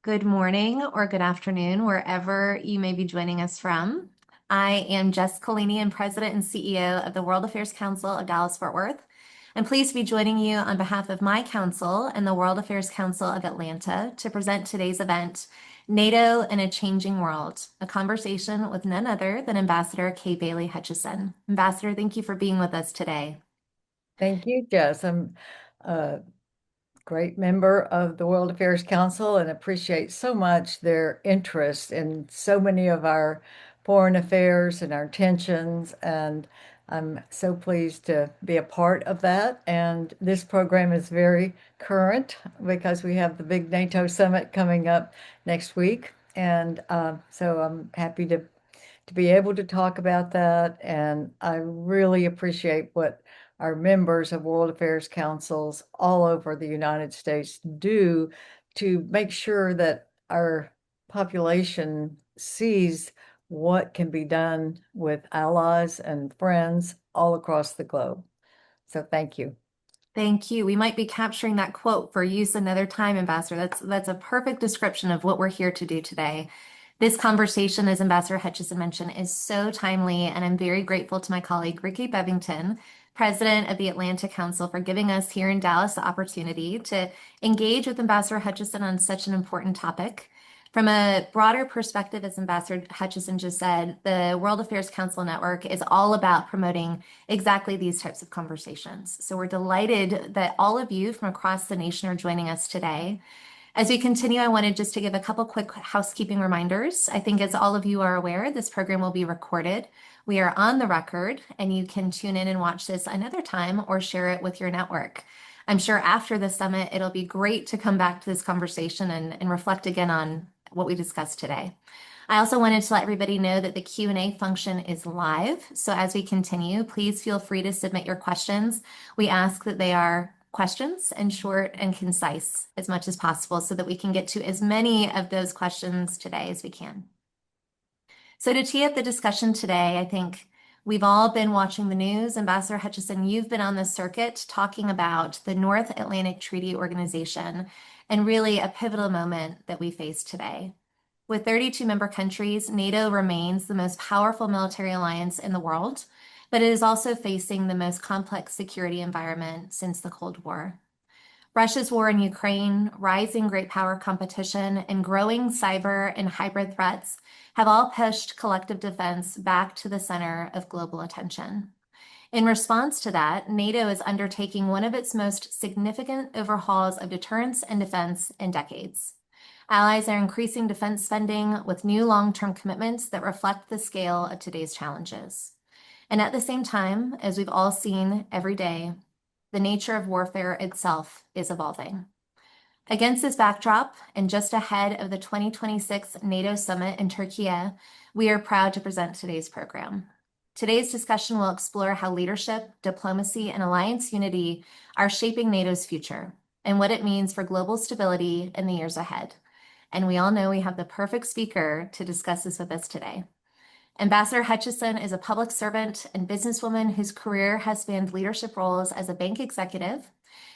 Good morning or good afternoon, wherever you may be joining us from. I am Jess Colinian, President and CEO of the World Affairs Council of Dallas-Fort Worth. I'm pleased to be joining you on behalf of my council and the World Affairs Council of Atlanta to present today's event, NATO in a Changing World, a conversation with none other than Ambassador Kay Bailey Hutchison. Ambassador, thank you for being with us today. Thank you, Jess. I'm a great member of the World Affairs Council and appreciate so much their interest in so many of our foreign affairs and our tensions. And I'm so pleased to be a part of that. And this program is very current because we have the big NATO summit coming up next week. And so I'm happy to be able to talk about that. And I really appreciate what our members of World Affairs Councils all over the United States do to make sure that our population sees what can be done with allies and friends all across the globe. So thank you. Thank you. We might be capturing that quote for use another time, Ambassador. That's a perfect description of what we're here to do today. This conversation, as Ambassador Hutchison mentioned, is so timely, and I'm very grateful to my colleague Ricky Bevington, President of the Atlanta Council, for giving us here in Dallas the opportunity to engage with Ambassador Hutchison on such an important topic. From a broader perspective, as Ambassador Hutchison just said, the World Affairs Council Network is all about promoting exactly these types of conversations. So we're delighted that all of you from across the nation are joining us today. As we continue, I wanted just to give a couple quick housekeeping reminders. I think as all of you are aware, this program will be recorded. We are on the record, and you can tune in and watch this another time or share it with your network. I'm sure after the summit, it'll be great to come back to this conversation and reflect again on what we discussed today. I also wanted to let everybody know that the Q&A function is live. So as we continue, please feel free to submit your questions. We ask that they are questions and short and concise as much as possible so that we can get to as many of those questions today as we can. So to tee up the discussion today, I think we've all been watching the news. Ambassador Hutchison, you've been on the circuit talking about the North Atlantic Treaty Organization and really a pivotal moment that we face today. With 32 member countries, NATO remains the most powerful military alliance in the world, but it is also facing the most complex security environment since the Cold War. Russia's war in Ukraine, rising great power competition, and growing cyber and hybrid threats have all pushed collective defense back to the center of global attention. In response to that, NATO is undertaking one of its most significant overhauls of deterrence and defense in decades. Allies are increasing defense spending with new long-term commitments that reflect the scale of today's challenges. And at the same time, as we've all seen every day, the nature of warfare itself is evolving. Against this backdrop, and just ahead of the 2026 NATO Summit in Türkiye, we are proud to present today's program. Today's discussion will explore how leadership, diplomacy, and alliance unity are shaping NATO's future and what it means for global stability in the years ahead. And we all know we have the perfect speaker to discuss this with us today. Ambassador Hutchison is a public servant and businesswoman whose career has spanned leadership roles as a bank executive,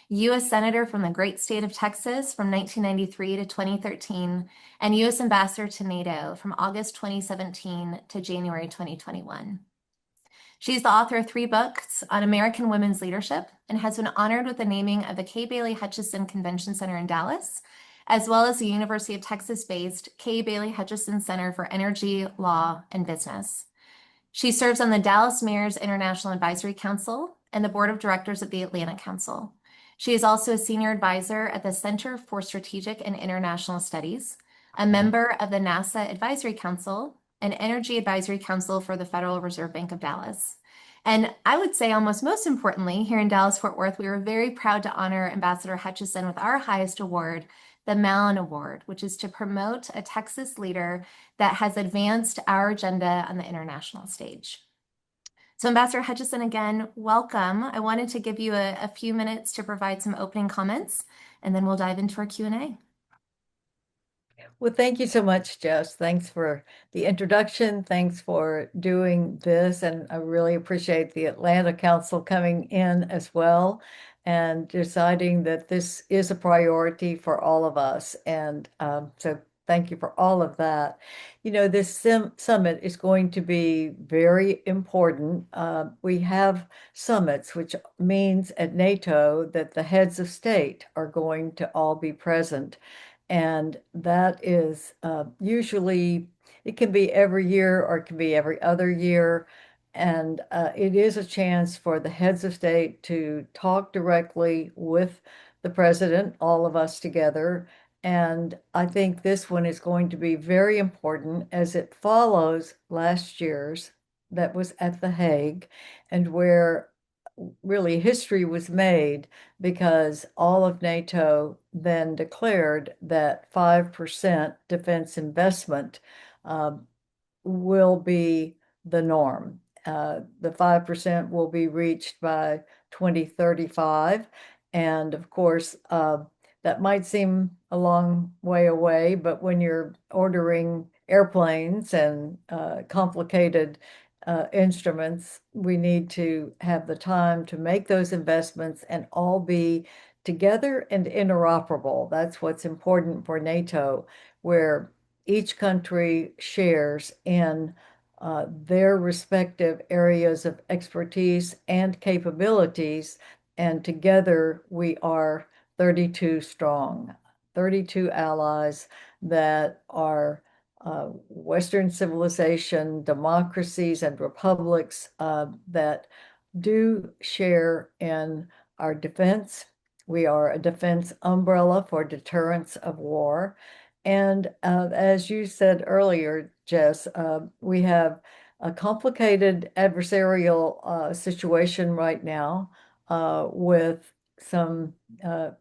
U.S. Senator from the great state of Texas from 1993 to 2013, and U.S. Ambassador to NATO from August 2017 to January 2021. She's the author of 3 books on American women's leadership and has been honored with the naming of the Kay Bailey Hutchison Convention Center in Dallas, as well as the University of Texas-based Kay Bailey Hutchison Center for Energy, Law, and Business. She serves on the Dallas Mayor's International Advisory Council and the Board of Directors of the Atlantic Council. She is also a senior advisor at the Center for Strategic and International Studies, a member of the NASA Advisory Council, and Energy Advisory Council for the Federal Reserve Bank of Dallas. And I would say almost most importantly, here in Dallas-Fort Worth, we were very proud to honor Ambassador Hutchison with our highest award, the Mellon Award, which is to promote a Texas leader that has advanced our agenda on the international stage. So Ambassador Hutchison, again, welcome. I wanted to give you a few minutes to provide some opening comments, and then we'll dive into our Q&A. Well, thank you so much, Jess. Thanks for the introduction. Thanks for doing this. And I really appreciate the Atlanta Council coming in as well and deciding that this is a priority for all of us. And so thank you for all of that. You know, this summit is going to be very important. We have summits, which means at NATO that the heads of state are going to all be present. And that is usually, it can be every year or it can be every other year. And it is a chance for the heads of state to talk directly with the president, all of us together. And I think this one is going to be very important as it follows last year's that was at The Hague, and where really history was made because all of NATO then declared that 5% defense investment um, will be the norm. The 5% will be reached by 2035. And of course, that might seem a long way away, but when you're ordering airplanes and complicated instruments, we need to have the time to make those investments and all be together and interoperable. That's what's important for NATO, where each country shares in their respective areas of expertise and capabilities, and together we are 32 strong, 32 allies that are Western civilization, democracies, and republics that do share in our defense. We are a defense umbrella for deterrence of war. And as you said earlier, Jess, we have a complicated adversarial situation right now with some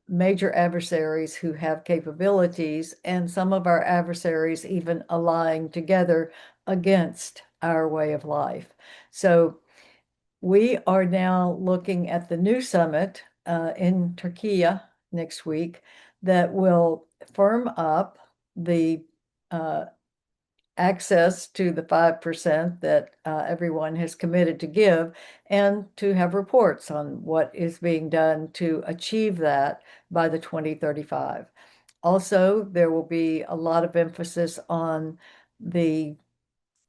major adversaries who have capabilities, and some of our adversaries even allying together against our way of life. So we are now looking at the new summit in Turkey next week that will firm up the access to the 5% that everyone has committed to give, and to have reports on what is being done to achieve that by the 2035. Also, there will be a lot of emphasis on the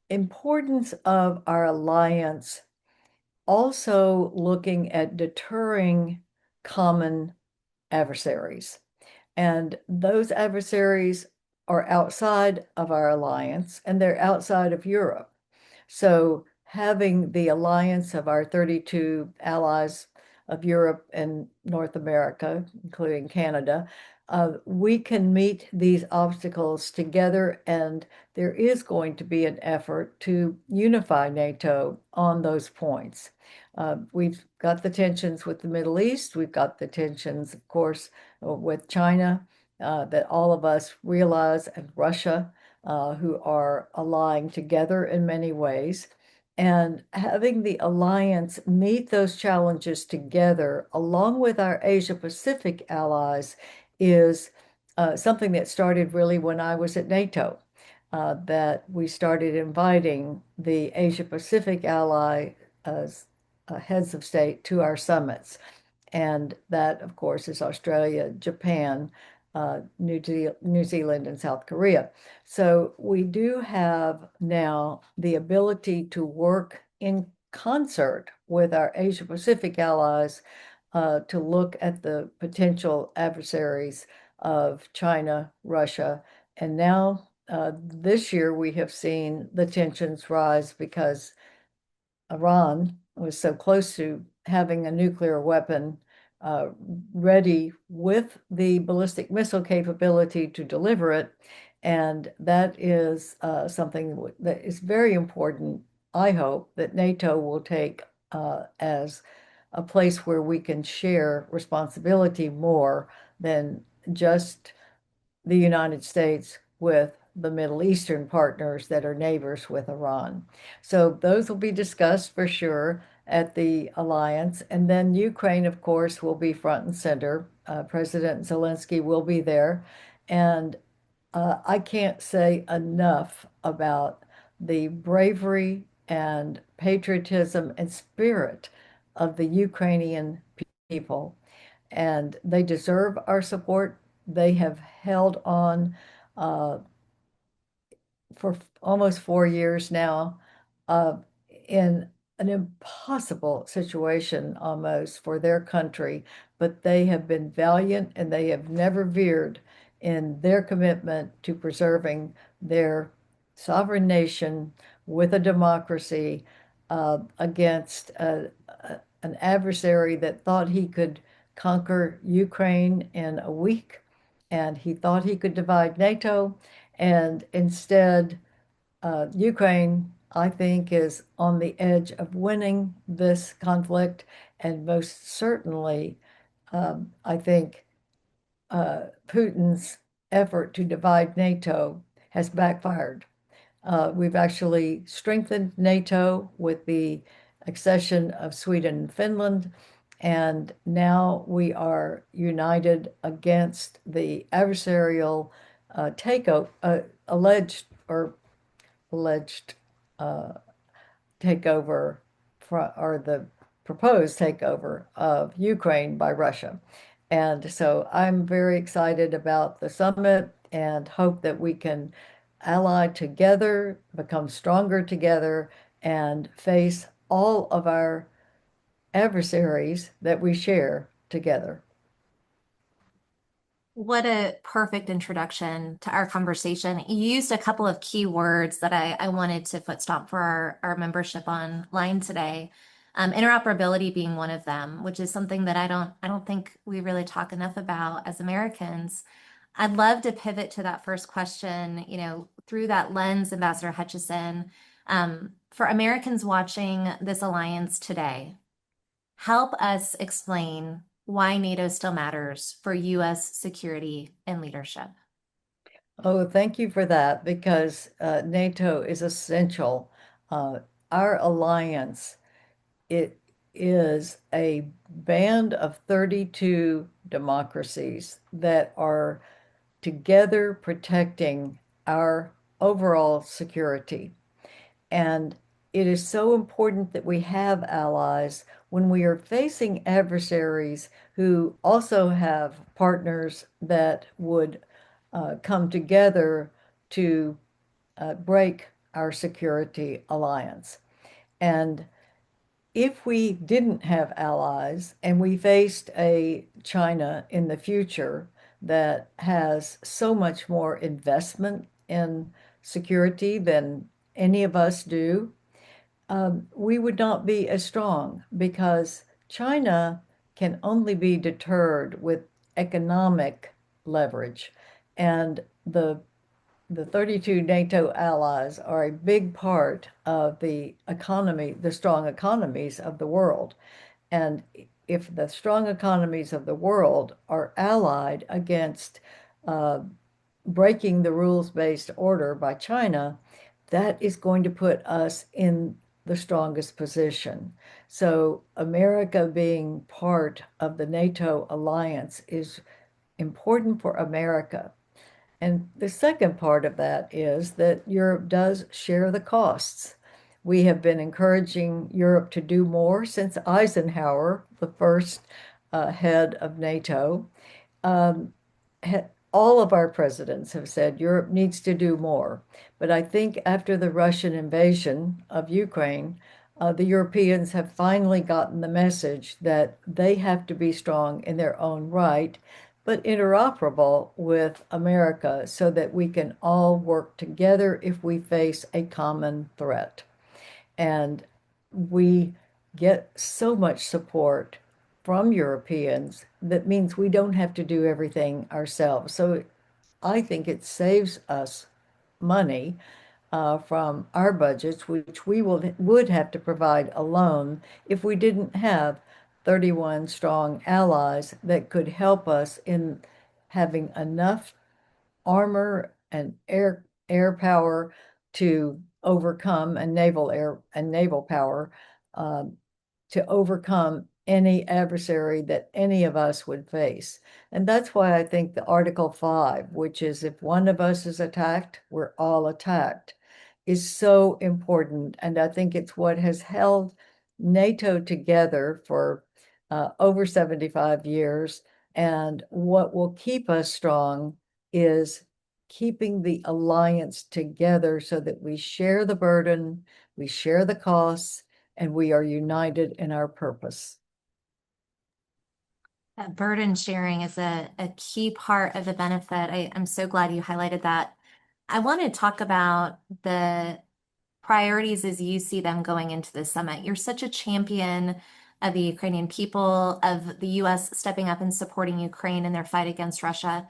importance of our alliance, also looking at deterring common adversaries. And those adversaries are outside of our alliance and they're outside of Europe. So having the alliance of our 32 allies of Europe and North America, including Canada, we can meet these obstacles together, and there is going to be an effort to unify NATO on those points. We've got the tensions with the Middle East. We've got the tensions, of course, with China that all of us realize, and Russia, who are allying together in many ways. And having the alliance meet those challenges together, along with our Asia Pacific allies, is something that started really when I was at NATO. That we started inviting the Asia Pacific ally heads of state to our summits. And that, of course, is Australia, Japan, New Zealand, and South Korea. So we do have now the ability to work in concert with our Asia Pacific allies to look at the potential adversaries of China, Russia, and now this year we have seen the tensions rise because Iran was so close to having a nuclear weapon uh, ready with the ballistic missile capability to deliver it. And that is something that is very important. I hope that NATO will take as a place where we can share responsibility more than just the United States with the Middle Eastern partners that are neighbors with Iran. So those will be discussed for sure at the alliance. And then Ukraine, of course, will be front and center. President Zelensky will be there. And I can't say enough about the bravery and patriotism and spirit of the Ukrainian people, and they deserve our support. They have held on uh, for almost 4 years now, uh, in an impossible situation almost for their country, but they have been valiant and they have never veered in their commitment to preserving their sovereign nation with a democracy, against an adversary that thought he could conquer Ukraine in a week, and he thought he could divide NATO. And instead, Ukraine, I think, is on the edge of winning this conflict. And most certainly, I think Putin's effort to divide NATO has backfired. We've actually strengthened NATO with the accession of Sweden and Finland, and now we are united against the adversarial takeover, alleged uh, takeover or the proposed takeover of Ukraine by Russia. And so I'm very excited about the summit and hope that we can ally together, become stronger together, and face all of our adversaries that we share together. What a perfect introduction to our conversation. You used a couple of key words that I wanted to foot stomp for our membership online today. Interoperability being one of them, which is something that I don't think we really talk enough about as Americans. I'd love to pivot to that first question, through that lens, Ambassador Hutchison, for Americans watching this alliance today. Help us explain why NATO still matters for U.S. security and leadership. Oh, thank you for that, because NATO is essential. Uh, our alliance, it is a band of 32 democracies that are together protecting our overall security. And it is so important that we have allies when we are facing adversaries who also have partners that would come together to break our security alliance. And if we didn't have allies and we faced a China in the future that has so much more investment in security than any of us do, we would not be as strong, because China can only be deterred with economic leverage. And the 32 NATO allies are a big part of the economy, the strong economies of the world. And if the strong economies of the world are allied against uh, breaking the rules-based order by China, that is going to put us in the strongest position. So America being part of the NATO alliance is important for America. And the second part of that is that Europe does share the costs. We have been encouraging Europe to do more since Eisenhower, the first head of NATO. Um, all of our presidents have said Europe needs to do more. But I think after the Russian invasion of Ukraine, the Europeans have finally gotten the message that they have to be strong in their own right, but interoperable with America so that we can all work together if we face a common threat. And we get so much support from Europeans that means we don't have to do everything ourselves. So I think it saves us money from our budgets, which we would have to provide alone if we didn't have 31 strong allies that could help us in having enough armor and air power to overcome, and naval power, um, to overcome any adversary that any of us would face. And that's why I think the Article 5, which is if one of us is attacked, we're all attacked, is so important. And I think it's what has held NATO together for over 75 years. And what will keep us strong is keeping the alliance together so that we share the burden, we share the costs, and we are united in our purpose. That burden sharing is a key part of the benefit. I'm so glad you highlighted that. I want to talk about the priorities as you see them going into the summit. You're such a champion of the Ukrainian people, of the US stepping up and supporting Ukraine in their fight against Russia.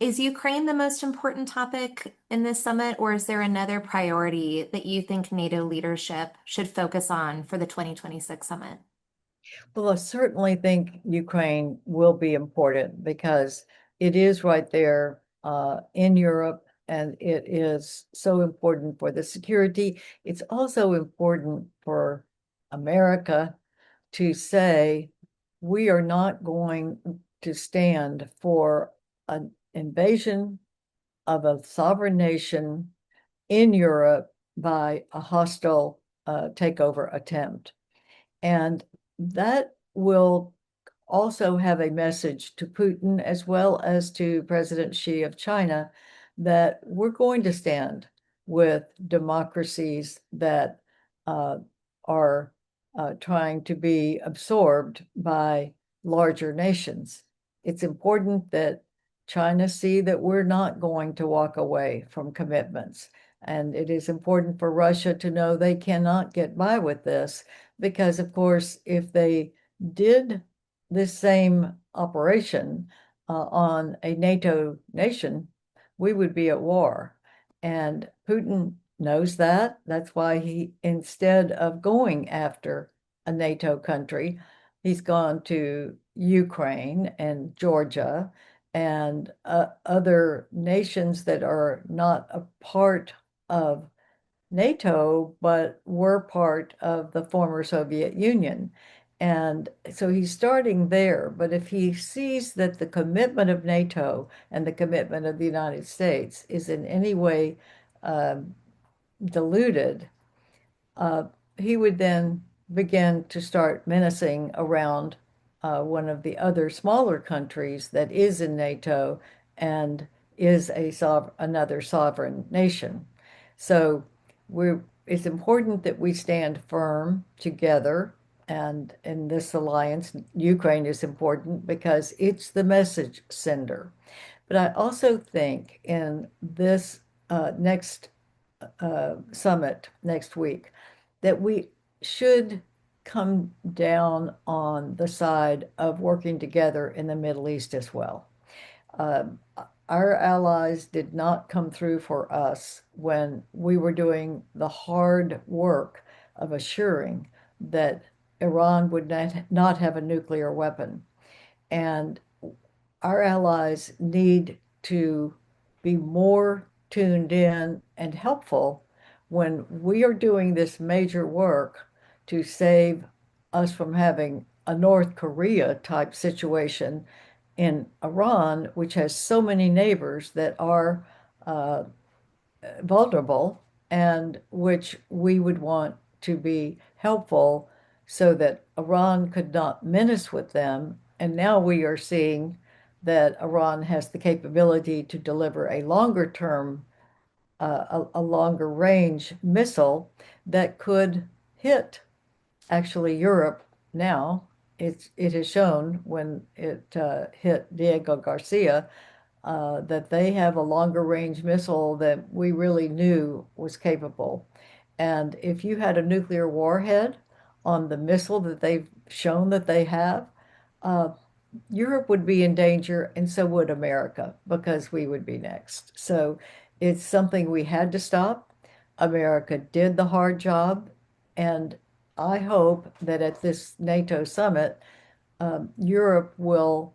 Is Ukraine the most important topic in this summit, or is there another priority that you think NATO leadership should focus on for the 2026 summit? Well, I certainly think Ukraine will be important because it is right there in Europe, and it is so important for the security. It's also important for America to say we are not going to stand for an invasion of a sovereign nation in Europe by a hostile takeover attempt. And that will also have a message to Putin as well as to President Xi of China that we're going to stand with democracies that are trying to be absorbed by larger nations. It's important that China see that we're not going to walk away from commitments. And it is important for Russia to know they cannot get by with this because, of course, if they did this same operation on a NATO nation, we would be at war. And Putin knows that. That's why he, instead of going after a NATO country, he's gone to Ukraine and Georgia and other nations that are not a part of NATO, but were part of the former Soviet Union. And so he's starting there. But if he sees that the commitment of NATO and the commitment of the United States is in any way um, diluted, uh, he would then begin to start menacing around one of the other smaller countries that is in NATO and is another sovereign nation. So it's important that we stand firm together. And in this alliance, Ukraine is important because it's the message sender. But I also think in this next summit next week that we should come down on the side of working together in the Middle East as well. Um, our allies did not come through for us when we were doing the hard work of assuring that Iran would not have a nuclear weapon. And our allies need to be more tuned in and helpful when we are doing this major work to save us from having a North Korea type situation in Iran, which has so many neighbors that are uh, vulnerable and which we would want to be helpful so that Iran could not menace with them. And now we are seeing that Iran has the capability to deliver a longer term, a longer range missile that could hit actually Europe now. It has shown when it hit Diego Garcia that they have a longer range missile that we really knew was capable. And if you had a nuclear warhead on the missile that they've shown that they have, uh, Europe would be in danger, and so would America, because we would be next. So it's something we had to stop. America did the hard job, and I hope that at this NATO summit, Europe will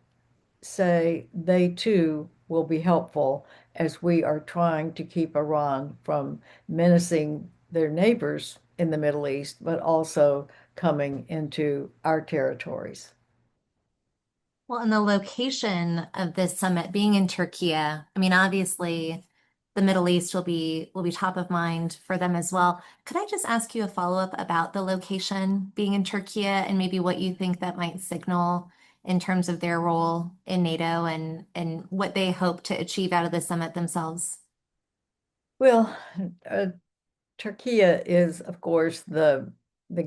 say they too will be helpful as we are trying to keep Iran from menacing their neighbors in the Middle East, but also coming into our territories. Well, and the location of this summit being in Turkey, I mean, obviously the Middle East will be top of mind for them as well. Could I just ask you a follow-up about the location being in Turkey and maybe what you think that might signal in terms of their role in NATO and what they hope to achieve out of the summit themselves? Well, uh, Turkey is, of course, the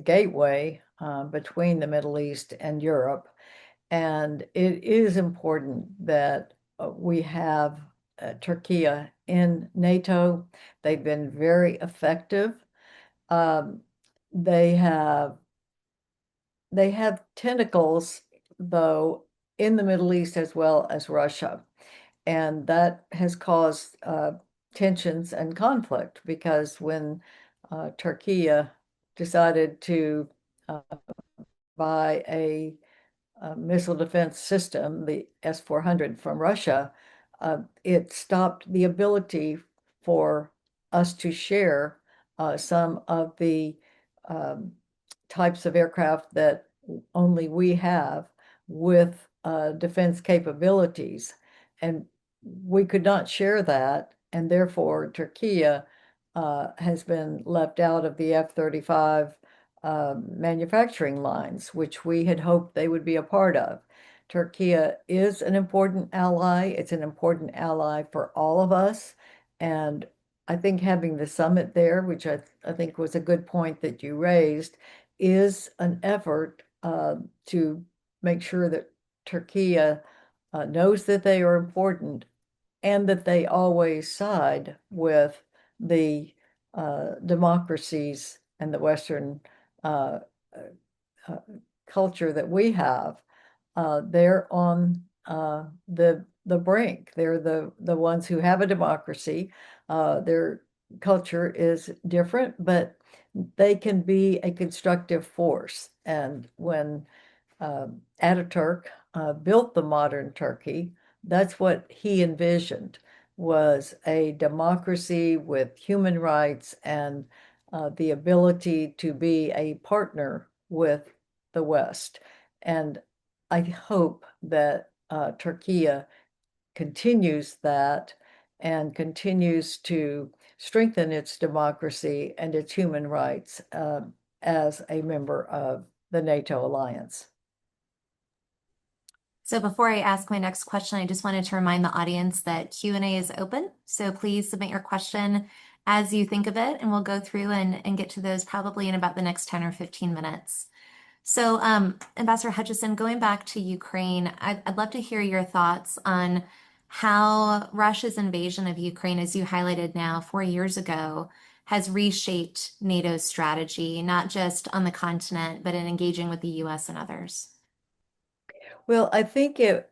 gateway between the Middle East and Europe, and it is important that we have Turkey in NATO. They've been very effective. Um, they have they have tentacles, though, in the Middle East as well as Russia. And that has caused tensions and conflict because when Turkey decided to uh, buy a missile defense system, the S-400 from Russia, it stopped the ability for us to share some of the um, types of aircraft that only we have with defense capabilities. And we could not share that, and therefore Turkey has been left out of the F-35 manufacturing lines, which we had hoped they would be a part of. Turkey is an important ally. It's an important ally for all of us. And I think having the summit there, which I think was a good point that you raised, is an effort to make sure that Turkey knows that they are important and that they always side with the democracies and the Western uh, uh, culture that we have. They're on the brink. They're the ones who have a democracy. Their culture is different, but they can be a constructive force. And when Ataturk built the modern Turkey, that's what he envisioned was a democracy with human rights and the ability to be a partner with the West. And I hope that Turkey continues that and continues to strengthen its democracy and its human rights as a member of the NATO alliance. So before I ask my next question, I just wanted to remind the audience that Q&A is open. So please submit your question as you think of it, and we'll go through and get to those probably in about the next 10 or 15 minutes. So Ambassador Hutchison, going back to Ukraine, I'd love to hear your thoughts on how Russia's invasion of Ukraine, as you highlighted now 4 years ago, has reshaped NATO's strategy, not just on the continent, but in engaging with the US and others. Well, I think it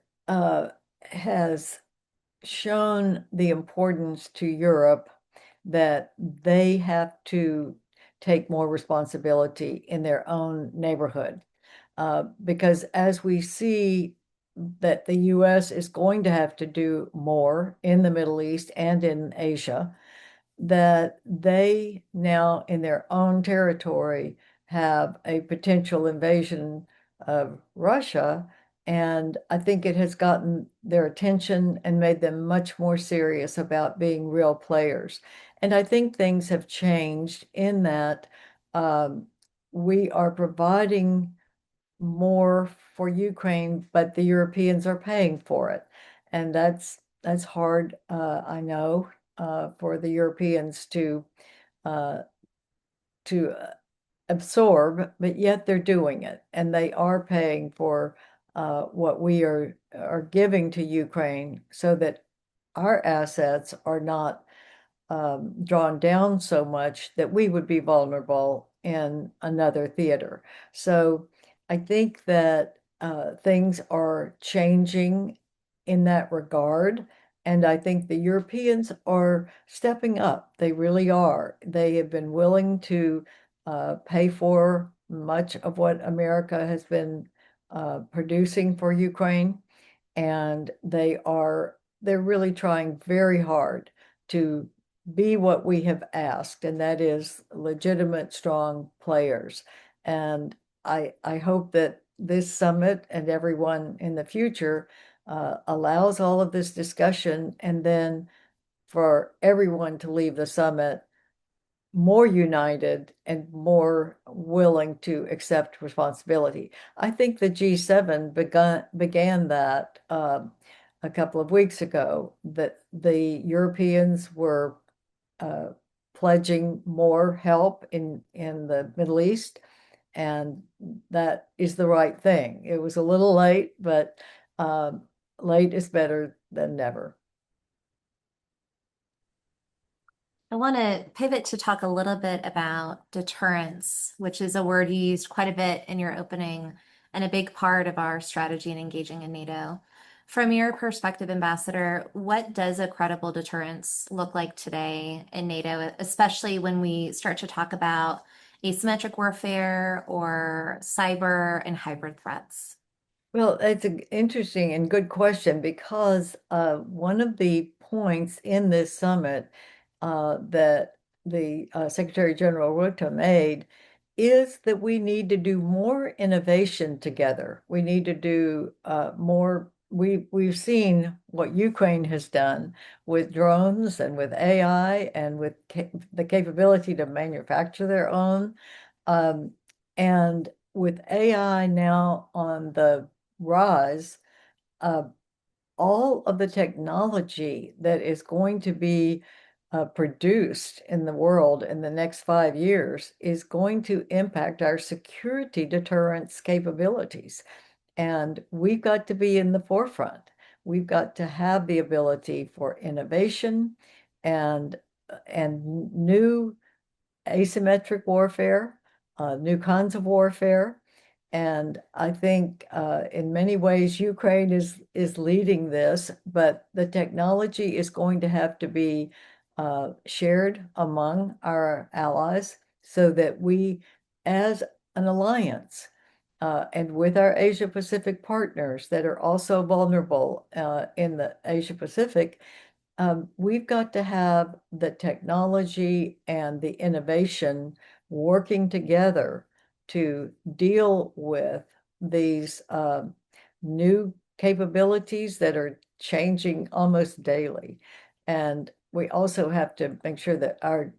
has shown the importance to Europe that they have to take more responsibility in their own neighborhood. Because as we see that the US is going to have to do more in the Middle East and in Asia, that they now in their own territory have a potential invasion of Russia. And I think it has gotten their attention and made them much more serious about being real players. And I think things have changed in that um, we are providing more for Ukraine, but the Europeans are paying for it. And that's hard, I know, for the Europeans uh, to absorb, but yet they're doing it, and they are paying for what we are giving to Ukraine, so that our assets are not drawn down so much that we would be vulnerable in another theater. So I think that things are changing in that regard. And I think the Europeans are stepping up. They really are. They have been willing to pay for much of what America has been producing for Ukraine. And they're really trying very hard to be what we have asked, and that is legitimate, strong players. And I hope that this summit and everyone in the future allows all of this discussion and then for everyone to leave the summit more united and more willing to accept responsibility. I think the G7 began that a couple of weeks ago, that the Europeans were uh, pledging more help in the Middle East, and that is the right thing. It was a little late, but um, late is better than never. I want to pivot to talk a little bit about deterrence, which is a word you used quite a bit in your opening and a big part of our strategy in engaging in NATO. From your perspective, Ambassador, what does a credible deterrence look like today in NATO, especially when we start to talk about asymmetric warfare or cyber and hybrid threats? Well, it's an interesting and good question because one of the points in this summit that the Secretary General Rutte made is that we need to do more innovation together. We need to do more. We've seen what Ukraine has done with drones and with AI and with the capability to manufacture their own. Um, and with AI now on the rise, uh, all of the technology that is going to be produced in the world in the next 5 years is going to impact our security deterrence capabilities. And we've got to be in the forefront. We've got to have the ability for innovation and new asymmetric warfare, new kinds of warfare. And I think in many ways, Ukraine is leading this, but the technology is going to have to be shared among our allies so that we, as an alliance, and with our Asia Pacific partners that are also vulnerable in the Asia Pacific, we've got to have the technology and the innovation working together to deal with these new capabilities that are changing almost daily. And we also have to make sure that our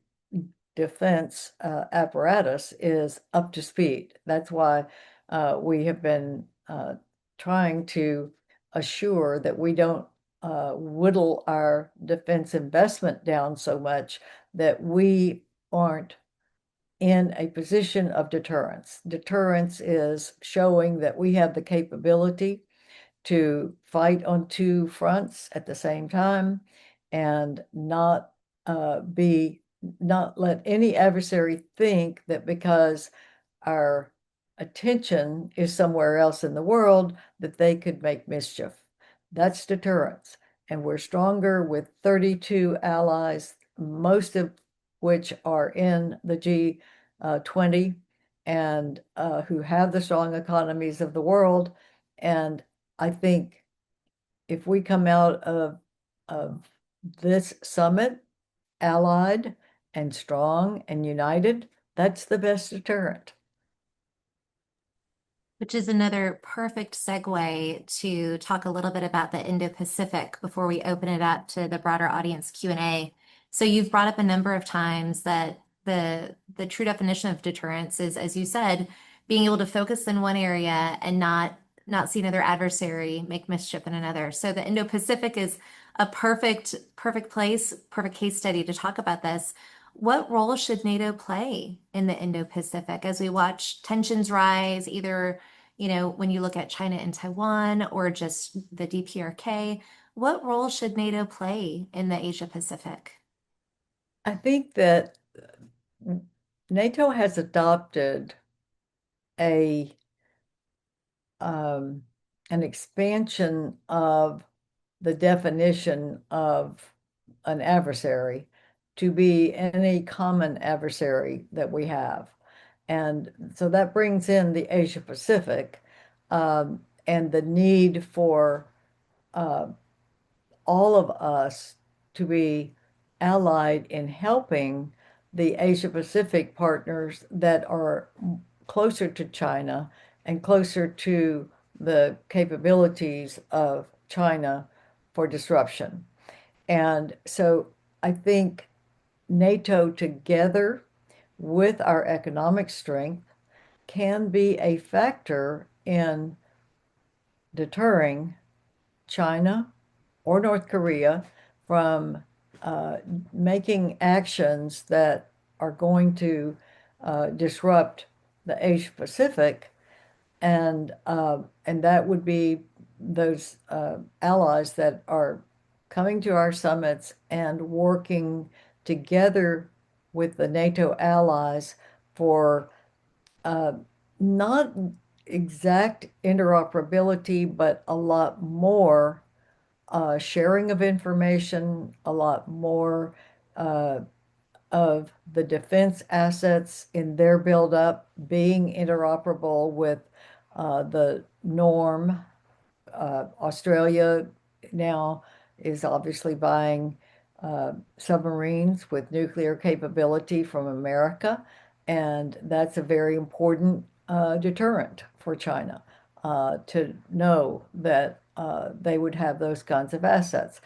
defense apparatus is up to speed. That's why we have been trying to assure that we don't whittle our defense investment down so much that we aren't in a position of deterrence. Deterrence is showing that we have the capability to fight on two fronts at the same time and be not let any adversary think that because our attention is somewhere else in the world that they could make mischief. That's deterrence. And we're stronger with 32 allies, most of which are in the G20 and who have the strong economies of the world. And I think if we come out of this summit allied and strong and united, that's the best deterrent. Which is another perfect segue to talk a little bit about the Indo-Pacific before we open it up to the broader audience Q&A. So you've brought up a number of times that the true definition of deterrence is, as you said, being able to focus in one area and not see another adversary make mischief in another. So the Indo-Pacific is a perfect place, perfect case study to talk about this. What role should NATO play in the Indo-Pacific as we watch tensions rise, either, when you look at China and Taiwan or just the DPRK? What role should NATO play in the Asia Pacific? I think that NATO has adopted a um, an expansion of the definition of an adversary to be any common adversary that we have. And so that brings in the Asia Pacific and the need for uh, all of us to be allied in helping the Asia Pacific partners that are closer to China and closer to the capabilities of China for disruption. And so I think NATO together with our economic strength can be a factor in deterring China or North Korea from uh, making actions that are going to disrupt the Asia Pacific, and that would be those allies that are coming to our summits and working together with the NATO allies for uh, not exact interoperability, but a lot more sharing of information, a lot more uh, of the defense assets in their buildup being interoperable with the norm. Australia now is obviously buying submarines with nuclear capability from America, and that's a very important deterrent for China to know that they would have those kinds of assets.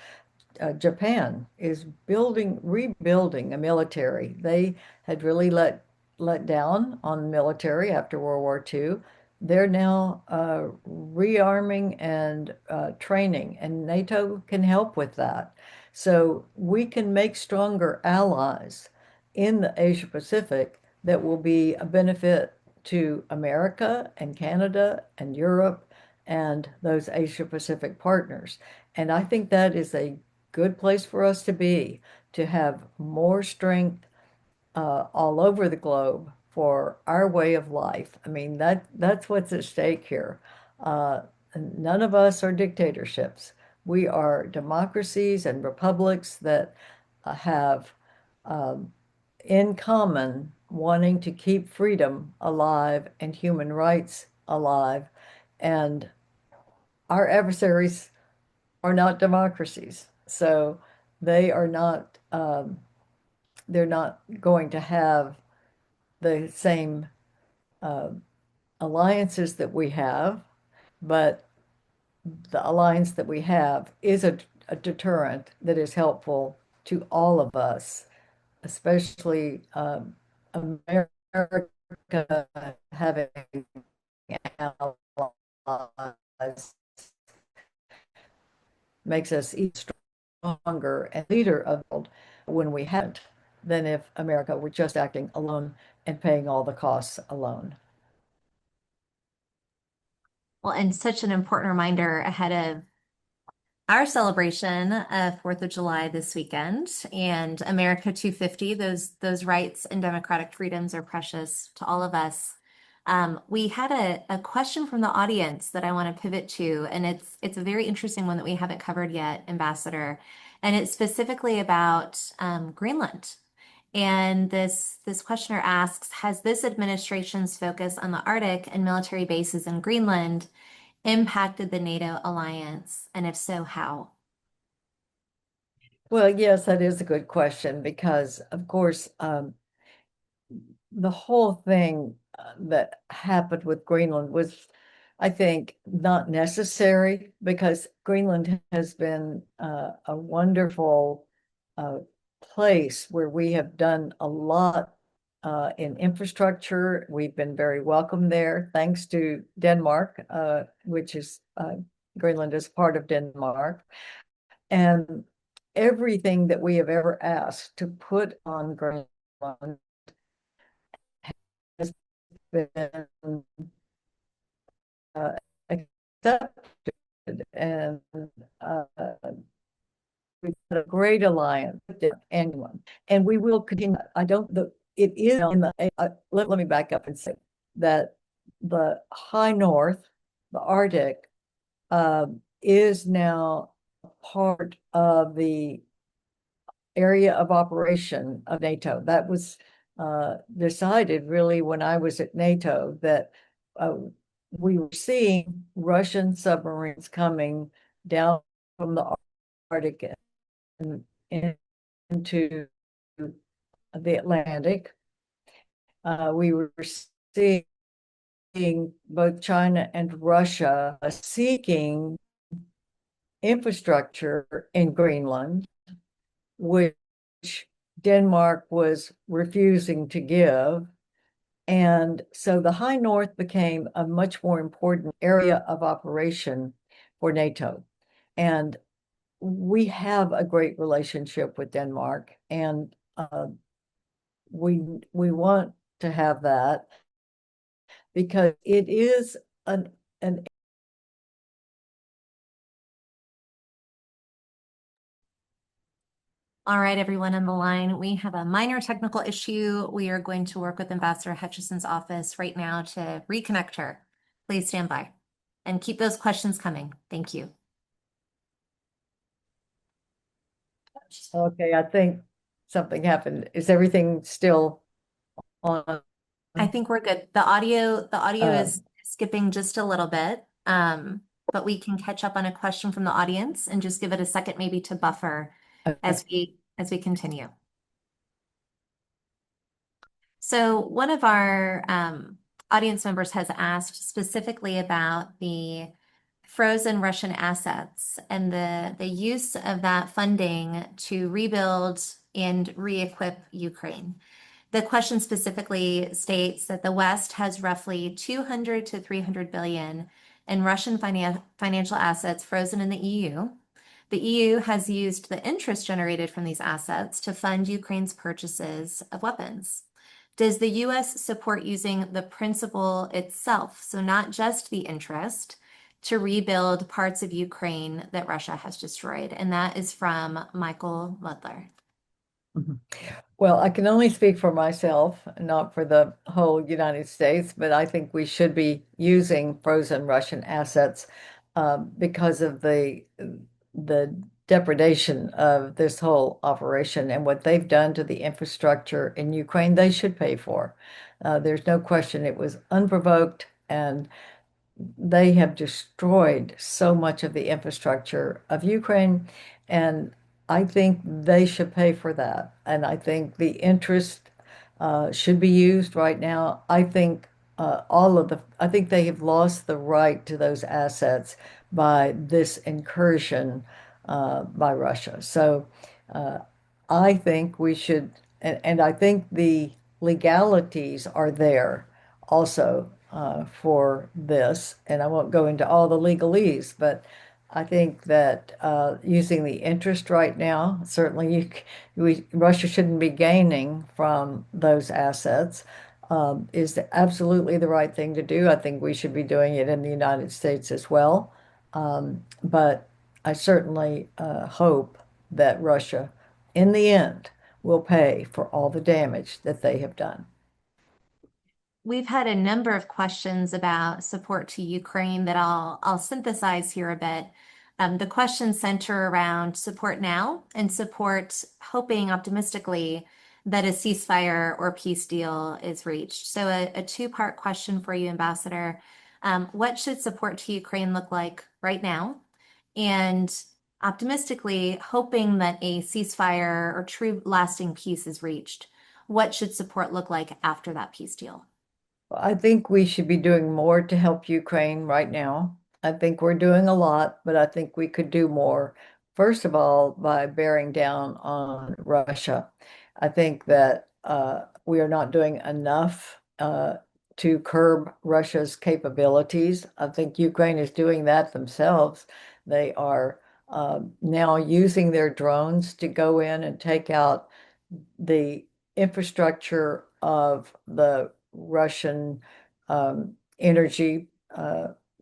Japan is rebuilding a military. They had really let down on the military after World War II. They're now rearming and training, and NATO can help with that. So we can make stronger allies in the Asia Pacific that will be a benefit to America and Canada and Europe and those Asia Pacific partners. And I think that is a good place for us to have more strength all over the globe for our way of life. I mean, that's what's at stake here. Uh, None of us are dictatorships. We are democracies and republics that have um, in common wanting to keep freedom alive and human rights alive. And our adversaries are not democracies. So they are not, they're not going to have the same uh, alliances that we have, but the alliance that we have is a deterrent that is helpful to all of us, especially America having allies makes us even stronger and leader of the world when we haven't than if America were just acting alone and paying all the costs alone. Well, and such an important reminder ahead of our celebration of 4th of July this weekend and America 250. Those rights and democratic freedoms are precious to all of us. We had a question from the audience that I want to pivot to, and it's a very interesting one that we haven't covered yet, Ambassador, and it's specifically about Greenland. And this questioner asks, has this administration's focus on the Arctic and military bases in Greenland impacted the NATO alliance? And if so, how? Well, yes, that is a good question because, of course, the whole thing that happened with Greenland was, I think, not necessary because Greenland has been a wonderful uh, place where we have done a lot in infrastructure. We've been very welcome there, thanks to Denmark, which is Greenland is part of Denmark. And everything that we have ever asked to put on Greenland has been accepted, and uh, we've had a great alliance with anyone, and we will continue. I don't. It is in the. Let me back up and say that the high north, the Arctic, is now part of the area of operation of NATO. That was decided really when I was at NATO that uh, we were seeing Russian submarines coming down from the Arctic and into the Atlantic. We were seeing both China and Russia seeking infrastructure in Greenland, which Denmark was refusing to give. And so the High North became a much more important area of operation for NATO. And we have a great relationship with Denmark, and we want to have that because it is an All right, everyone on the line, we have a minor technical issue. We are going to work with Ambassador Hutchison's office right now to reconnect her. Please stand by and keep those questions coming. Thank you. okay. I think something happened. Is everything still on? I think we're good. The audio Uh, is skipping just a little bit, but we can catch up on a question from the audience and just give it a second maybe to buffer okay. as we continue. So one of our audience members has asked specifically about the frozen Russian assets and the use of that funding to rebuild and re-equip Ukraine. The question specifically states that the West has roughly 200 to 300 billion in Russian financial assets frozen in the EU. The EU has used the interest generated from these assets to fund Ukraine's purchases of weapons. Does the US support using the principal itself, so not just the interest, to rebuild parts of Ukraine that Russia has destroyed? And that is from Michael Ludler. Mhm. Well, I can only speak for myself, not for the whole United States, but I think we should be using frozen Russian assets because of the depredation of this whole operation and what they've done to the infrastructure in Ukraine. They should pay for. There's no question it was unprovoked, and they have destroyed so much of the infrastructure of Ukraine, and I think they should pay for that. And I think the interest should be used right now. I think I think they have lost the right to those assets by this incursion by Russia. So uh, I think we should, and I think the legalities are there also for this. And I won't go into all the legalese, but I think that using the interest right now, certainly Russia shouldn't be gaining from those assets, is absolutely the right thing to do. I think we should be doing it in the United States as well. But I certainly hope that Russia, in the end, will pay for all the damage that they have done. We've had a number of questions about support to Ukraine that I'll synthesize here a bit. The questions center around support now and support hoping optimistically that a ceasefire or peace deal is reached. So a two-part question for you, Ambassador. What should support to Ukraine look like right now? And optimistically, hoping that a ceasefire or true lasting peace is reached, what should support look like after that peace deal? I think we should be doing more to help Ukraine right now. I think we're doing a lot, but I think we could do more. First of all, by bearing down on Russia. I think that we are not doing enough to curb Russia's capabilities. I think Ukraine is doing that themselves. They are now using their drones to go in and take out the infrastructure of the Russian energy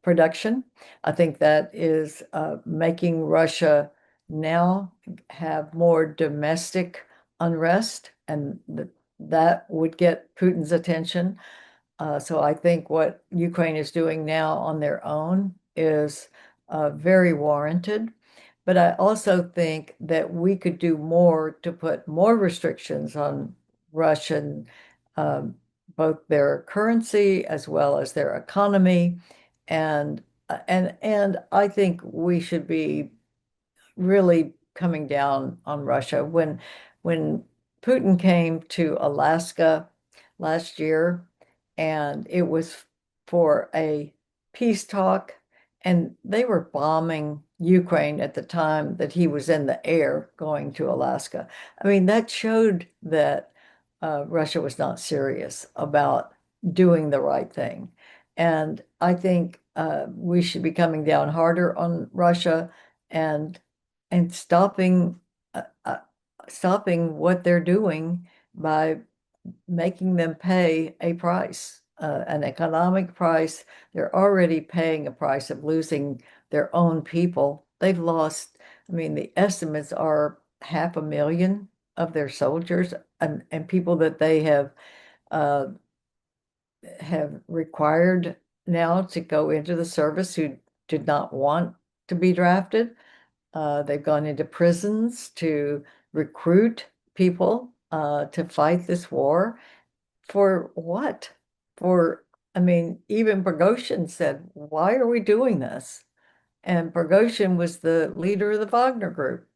production. I think that is making Russia now have more domestic unrest, and that would get Putin's attention. So I think what Ukraine is doing now on their own is very warranted. But I also think that we could do more to put more restrictions on Russian, um, both their currency as well as their economy. And and I think we should be really coming down on Russia. When Putin came to Alaska last year, and it was for a peace talk, and they were bombing Ukraine at the time that he was in the air going to Alaska. I mean, that showed that Russia was not serious about doing the right thing. And I think we should be coming down harder on Russia and and stopping what they're doing by making them pay a price, an economic price. They're already paying a price of losing their own people. They've lost, I mean, the estimates are 500,000 of their soldiers and people that they uh, have required now to go into the service who did not want to be drafted. They've gone into prisons to recruit people to fight this war. For what? For, I mean, even Prigozhin said, why are we doing this? And Prigozhin was the leader of the Wagner group.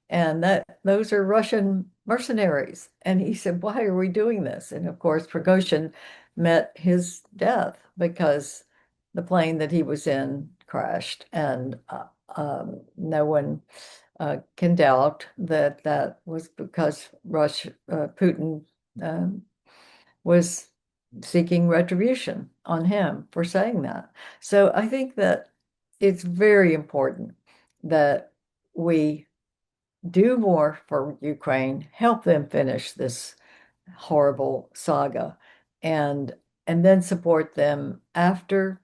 And that those are Russian mercenaries. And he said, why are we doing this? And of course, Prigozhin met his death because the plane that he was in crashed. And no one can doubt that that was because Putin um, was seeking retribution on him for saying that. So I think that it's very important that we do more for Ukraine, help them finish this horrible saga, and then support them after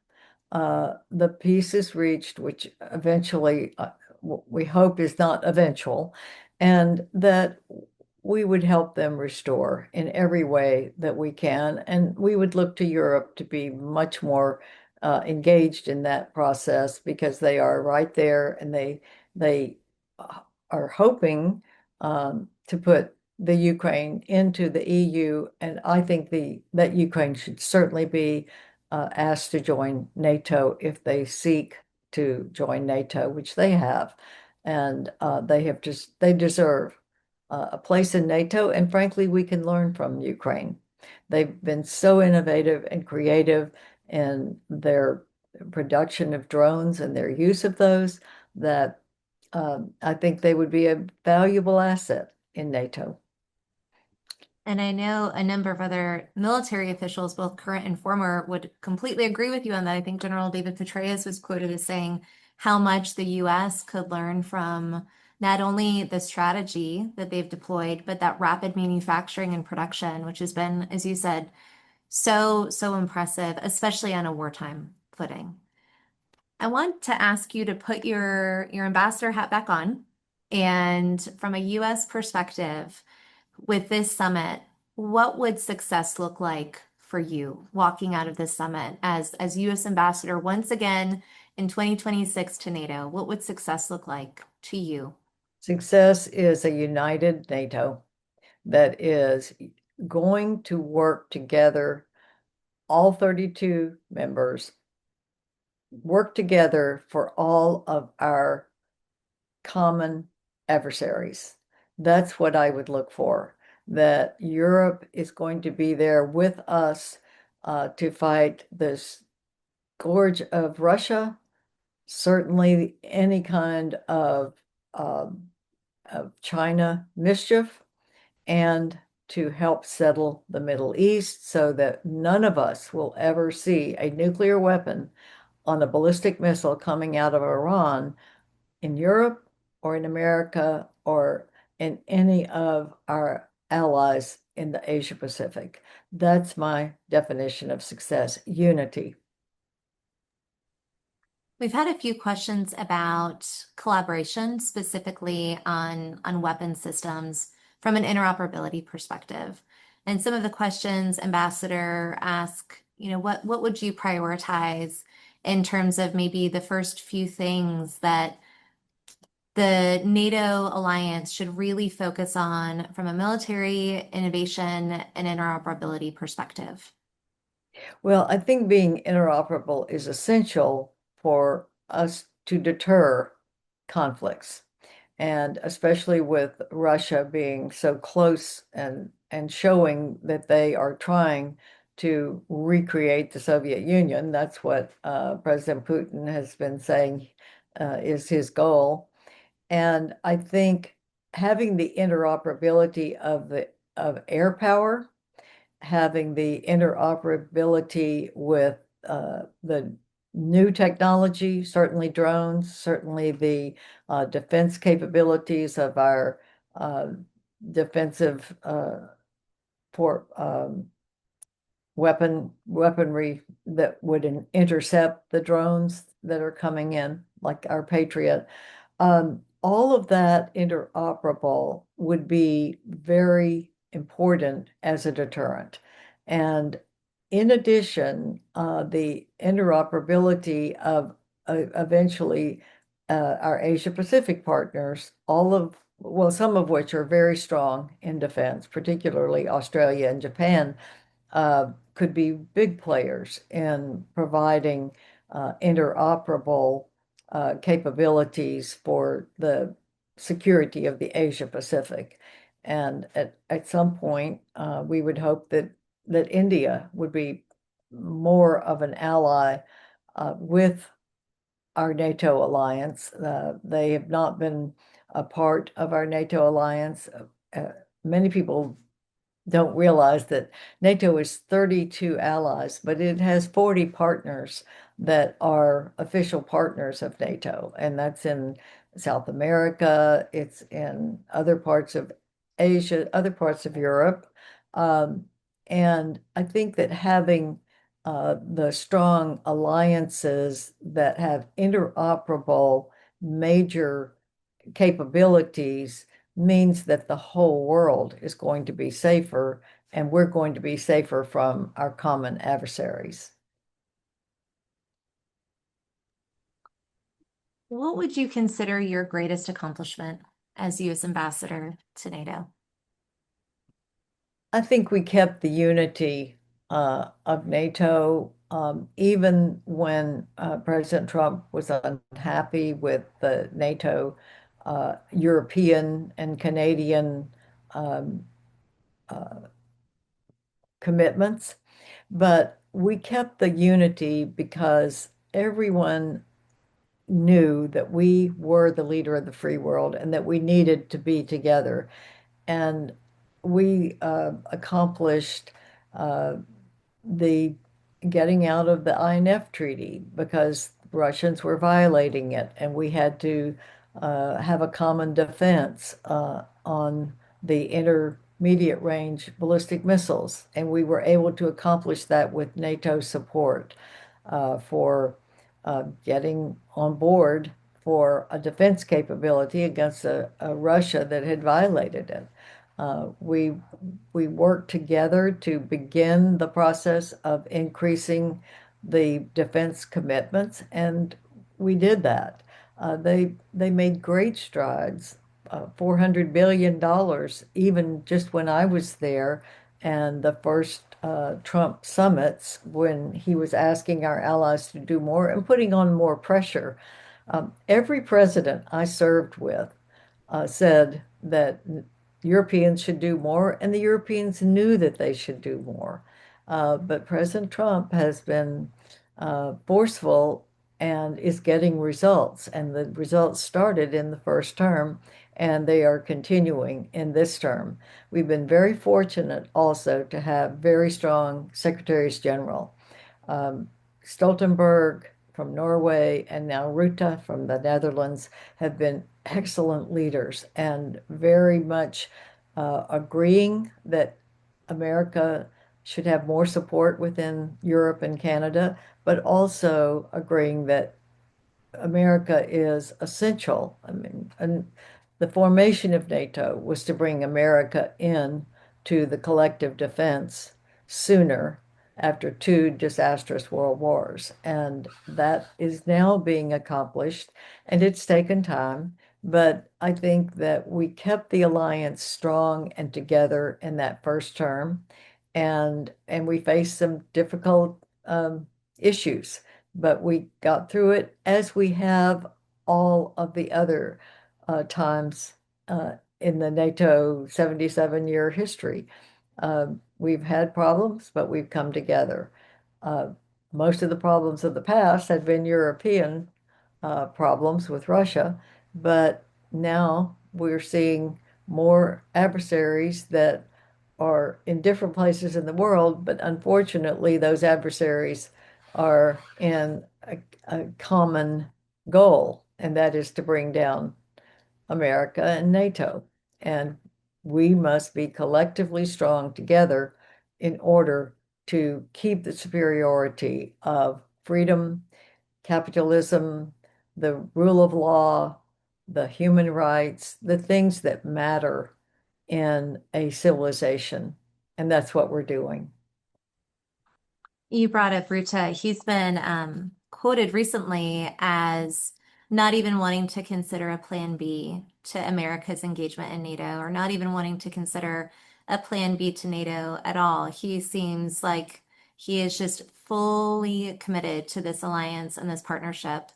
the peace is reached, which eventually we hope is not eventual, and that we would help them restore in every way that we can. And we would look to Europe to be much more engaged in that process because they are right there and they uh, are hoping to put the Ukraine into the EU. And I think that Ukraine should certainly be asked to join NATO if they seek to join NATO, which they have. And they deserve a place in NATO. And frankly, we can learn from Ukraine. They've been so innovative and creative in their production of drones and their use of those that I think they would be a valuable asset in NATO. And I know a number of other military officials, both current and former, would completely agree with you on that. I think General David Petraeus was quoted as saying how much the US could learn from not only the strategy that they've deployed, but that rapid manufacturing and production, which has been, as you said, so impressive, especially on a wartime footing. I want to ask you to put your ambassador hat back on. And from a US perspective, with this summit, what would success look like for you walking out of this summit as US ambassador once again in 2026 to NATO? What would success look like to you? Success is a united NATO that is going to work together, all 32 members work together for all of our common adversaries. That's what I would look for, that Europe is going to be there with us to fight this scourge of Russia, certainly any kind um, of China mischief, and to help settle the Middle East so that none of us will ever see a nuclear weapon on a ballistic missile coming out of Iran in Europe or in America or in any of our allies in the Asia Pacific. That's my definition of success, unity. We've had a few questions about collaboration, specifically on weapon systems from an interoperability perspective. And some of the questions, Ambassador, ask, what would you prioritize in terms of maybe the first few things that the NATO alliance should really focus on from a military innovation and interoperability perspective? Well, I think being interoperable is essential for us to deter conflicts. And especially with Russia being so close and showing that they are trying to recreate the Soviet Union. That's what President Putin has been saying is his goal. And I think having the interoperability of air power, having the interoperability with the new technology, certainly drones, certainly the defense capabilities of our uh, defensive for weaponry that would intercept the drones that are coming in, like our Patriot. All of that interoperable would be very important as a deterrent. And in addition, the interoperability of eventually our Asia Pacific partners, well, some of which are very strong in defense, particularly Australia and Japan, could be big players in providing interoperable capabilities for the security of the Asia Pacific. And at some point, we would hope that India would be more of an ally with our NATO alliance. They have not been a part of our NATO alliance. Many people don't realize that NATO is 32 allies, but it has 40 partners that are official partners of NATO. And that's in South America, it's in other parts of Asia, other parts of Europe. Um, and I think that having the strong alliances that have interoperable major capabilities means that the whole world is going to be safer and we're going to be safer from our common adversaries. What would you consider your greatest accomplishment as U.S. ambassador to NATO? I think we kept the unity of NATO, even when President Trump was unhappy with the NATO European and Canadian um, uh, commitments. But we kept the unity because everyone knew that we were the leader of the free world and that we needed to be together. And we accomplished uh, the getting out of the INF treaty because Russians were violating it, and we had to have a common defense on the intermediate range ballistic missiles. And we were able to accomplish that with NATO support for getting on board for a defense capability against a Russia that had violated it. We worked together to begin the process of increasing the defense commitments, and we did that. They made great strides, $400 billion, even just when I was there, and the first Trump summits when he was asking our allies to do more and putting on more pressure. Every president I served with said that Europeans should do more, and the Europeans knew that they should do more. But President Trump has been forceful and is getting results, and the results started in the first term, and they are continuing in this term. We've been very fortunate also to have very strong secretaries general. Um, Stoltenberg from Norway and now Rutte from the Netherlands have been excellent leaders and very much agreeing that America should have more support within Europe and Canada, but also agreeing that America is essential. I mean, and the formation of NATO was to bring America in to the collective defense sooner after two disastrous world wars. And that is now being accomplished, and it's taken time. But I think that we kept the alliance strong and together in that first term, and we faced some difficult issues, but we got through it as we have all of the other times in the NATO 77-year history. We've had problems, but we've come together. Uh, Most of the problems of the past had been European problems with Russia, but now we're seeing more adversaries that are in different places in the world, but unfortunately, those adversaries are in a common goal, and that is to bring down America and NATO. And we must be collectively strong together in order to keep the superiority of freedom, capitalism, the rule of law, the human rights, the things that matter in a civilization. And that's what we're doing. You brought up Ruta. He's been quoted recently as not even wanting to consider a plan B to America's engagement in NATO, or not even wanting to consider a plan B to NATO at all. He seems like he is just fully committed to this alliance and this partnership.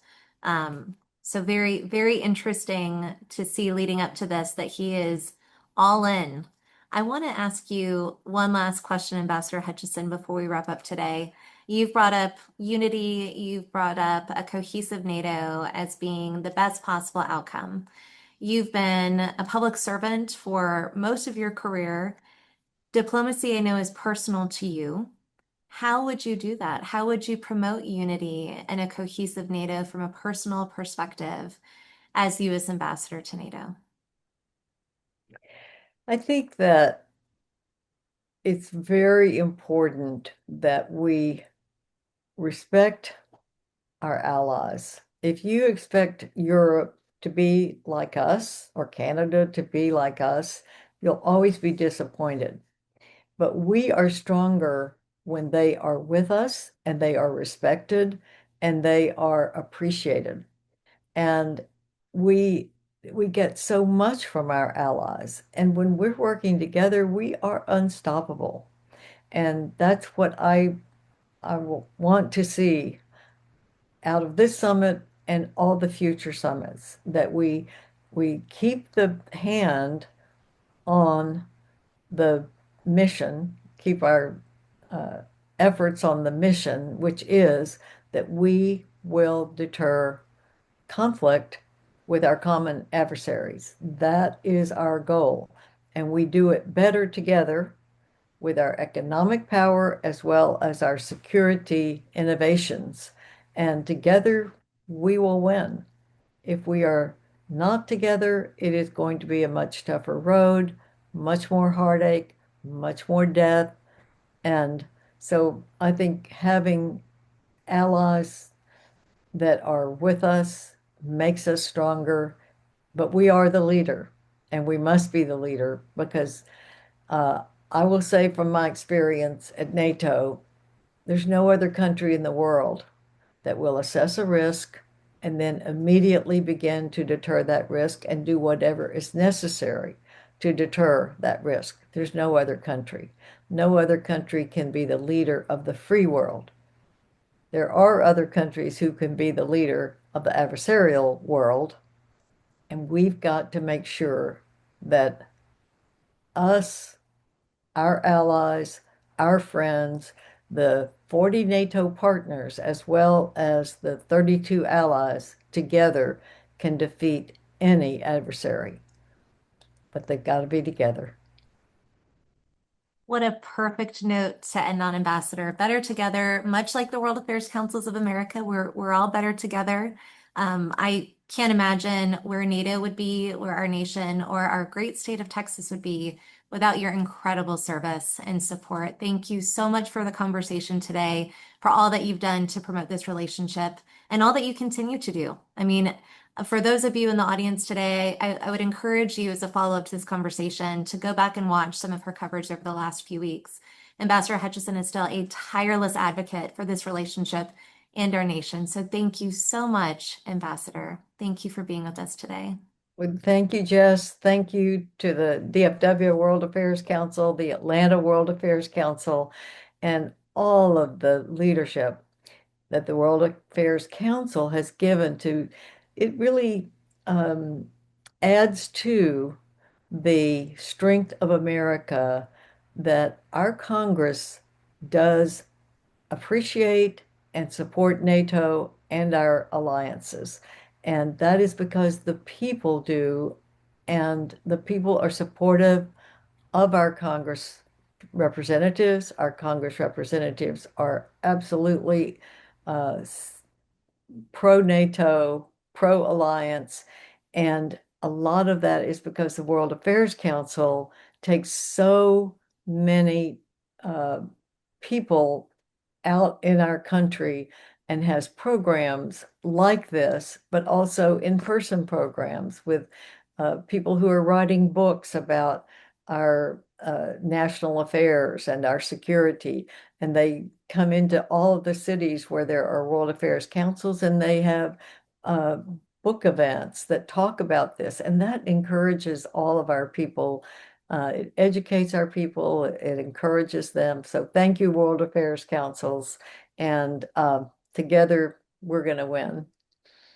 So very, very interesting to see leading up to this that he is all in. I want to ask you one last question, Ambassador Hutchison, before we wrap up today. You've brought up unity, you've brought up a cohesive NATO as being the best possible outcome. You've been a public servant for most of your career. Diplomacy, I know, is personal to you. How would you do that? How would you promote unity and a cohesive NATO from a personal perspective as U.S. ambassador to NATO? I think that it's very important that we respect our allies. If you expect Europe to be like us or Canada to be like us, you'll always be disappointed. But we are stronger when they are with us and they are respected and they are appreciated. And we we get so much from our allies. And when we're working together, we are unstoppable. And that's what I will want to see out of this summit and all the future summits, that we keep the hand on the mission, keep our uh, efforts on the mission, which is that we will deter conflict with our common adversaries. That is our goal. And we do it better together with our economic power as well as our security innovations. And together we will win. If we are not together, it is going to be a much tougher road, much more heartache, much more death. And so I think having allies that are with us makes us stronger, but we are the leader and we must be the leader because uh, I will say from my experience at NATO, there's no other country in the world that will assess a risk and then immediately begin to deter that risk and do whatever is necessary to deter that risk. There's no other country. No other country can be the leader of the free world. There are other countries who can be the leader of the adversarial world, and we've got to make sure that us, our allies, our friends, the 40 NATO partners, as well as the 32 allies together can defeat any adversary. But they've got to be together. What a perfect note to end on, Ambassador. Better together, much like the World Affairs Councils of America, we're all better together. I can't imagine where NATO would be, where our nation or our great state of Texas would be without your incredible service and support. Thank you so much for the conversation today, for all that you've done to promote this relationship and all that you continue to do. I mean, for those of you in the audience today, I would encourage you as a follow-up to this conversation to go back and watch some of her coverage over the last few weeks. Ambassador Hutchison is still a tireless advocate for this relationship and our nation. So thank you so much, Ambassador. Thank you for being with us today. Well, thank you, Jess. Thank you to the DFW World Affairs Council, the Atlanta World Affairs Council, and all of the leadership that the World Affairs Council has given to it. Really adds to the strength of America that our Congress does appreciate and support NATO and our alliances. And that is because the people do, and the people are supportive of our Congress representatives. Our Congress representatives are absolutely uh, pro-NATO, pro-alliance, and a lot of that is because the World Affairs Council takes so many uh, people out in our country and has programs like this, but also in-person programs with people who are writing books about our national affairs and our security. And they come into all of the cities where there are World Affairs Councils, and they have uh, book events that talk about this. And that encourages all of our people. It educates our people, it encourages them. So thank you, World Affairs Councils. And together we're going to win.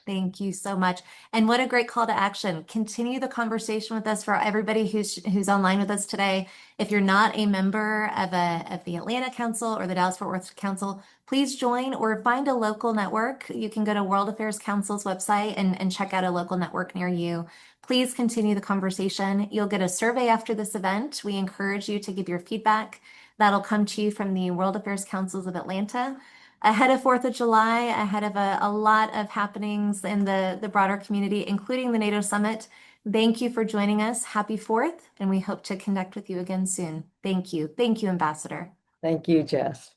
Thank you so much. And what a great call to action. Continue the conversation with us for everybody who's online with us today. If you're not a member of the Atlanta Council or the Dallas Fort Worth Council, please join or find a local network. You can go to World Affairs Council's website and check out a local network near you. Please continue the conversation. You'll get a survey after this event. We encourage you to give your feedback. That'll come to you from the World Affairs Councils of Atlanta ahead of 4th of July, ahead of a lot of happenings in the broader community, including the NATO Summit. Thank you for joining us. Happy 4th, and we hope to connect with you again soon. Thank you. Thank you, Ambassador. Thank you, Jess.